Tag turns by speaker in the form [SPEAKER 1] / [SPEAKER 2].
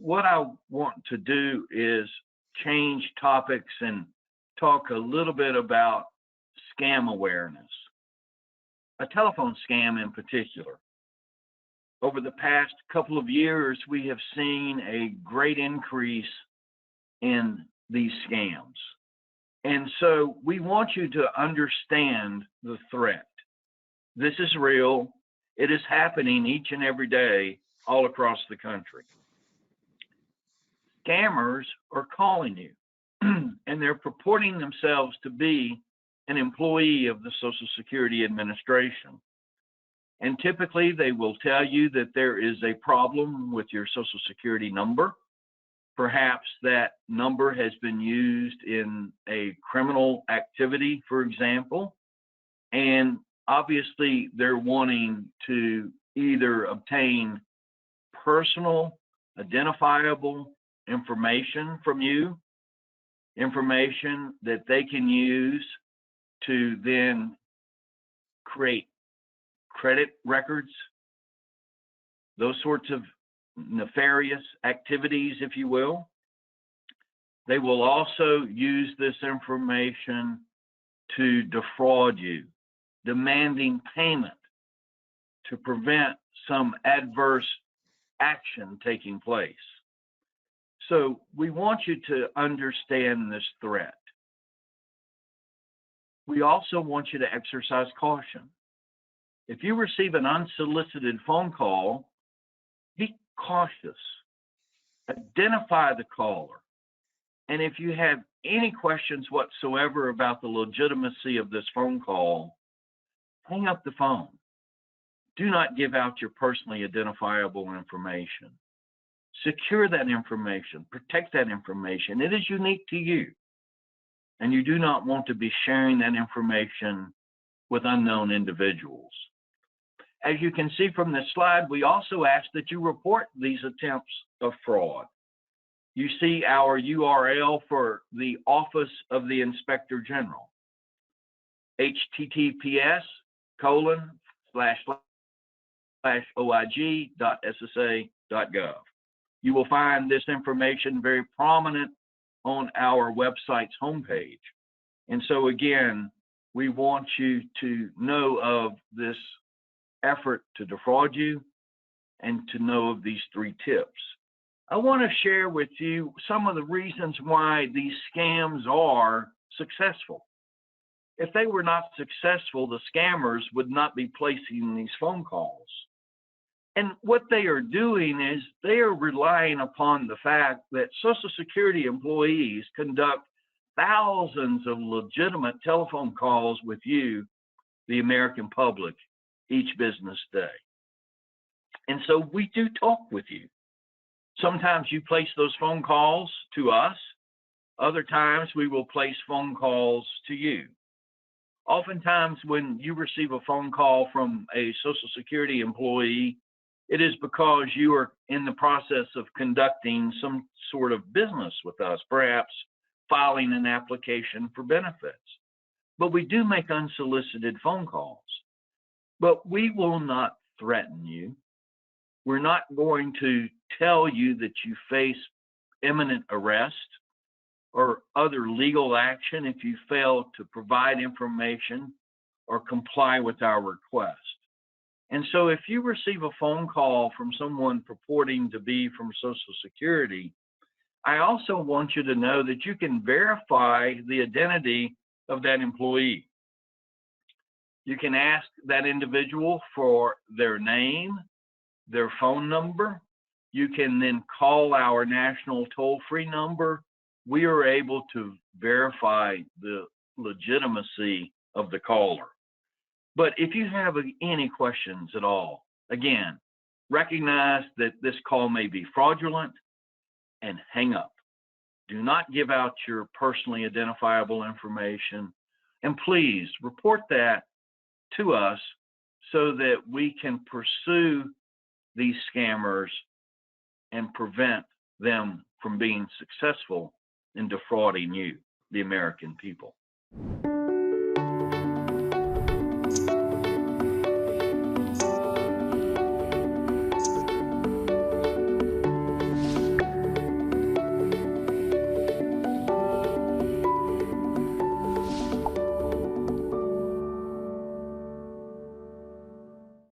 [SPEAKER 1] what I want to do is change topics and talk a little bit about scam awareness, a telephone scam in particular. Over the past couple of years, we have seen a great increase in these scams. And so we want you to understand the threat. This is real. It is happening each and every day all across the country. Scammers are calling you and they're purporting themselves to be an employee of the Social Security Administration. And typically they will tell you that there is a problem with your Social Security number. Perhaps that number has been used in a criminal activity, for example, and obviously they're wanting to either obtain personal, identifiable information from you, information that they can use to then create credit records, those sorts of nefarious activities, if you will. They will also use this information to defraud you, demanding payment to prevent some adverse action taking place. So we want you to understand this threat. We also want you to exercise caution. If you receive an unsolicited phone call, be cautious. Identify the caller. And if you have any questions whatsoever about the legitimacy of this phone call, hang up the phone. Do not give out your personally identifiable information. Secure that information, protect that information. It is unique to you. And you do not want to be sharing that information with unknown individuals. As you can see from this slide, we also ask that you report these attempts of fraud. You see our URL for the Office of the Inspector General, https://oig.ssa.gov. You will find this information very prominent on our website's homepage. And so again, we want you to know of this effort to defraud you and to know of these 3 tips. I want to share with you some of the reasons why these scams are successful. If they were not successful, the scammers would not be placing these phone calls. And what they are doing is they are relying upon the fact that Social Security employees conduct thousands of legitimate telephone calls with you, the American public, each business day. And so we do talk with you. Sometimes you place those phone calls to us. Other times we will place phone calls to you. Oftentimes when you receive a phone call from a Social Security employee, it is because you are in the process of conducting some sort of business with us, perhaps filing an application for benefits. But we do make unsolicited phone calls. But we will not threaten you. We're not going to tell you that you face imminent arrest or other legal action if you fail to provide information or comply with our request. And so if you receive a phone call from someone purporting to be from Social Security, I also want you to know that you can verify the identity of that employee. You can ask that individual for their name, their phone number. You can then call our national toll-free number. We are able to verify the legitimacy of the caller. But if you have any questions at all, again, recognize that this call may be fraudulent and hang up. Do not give out your personally identifiable information. And please report that to us so that we can pursue these scammers and prevent them from being successful in defrauding you, the American people.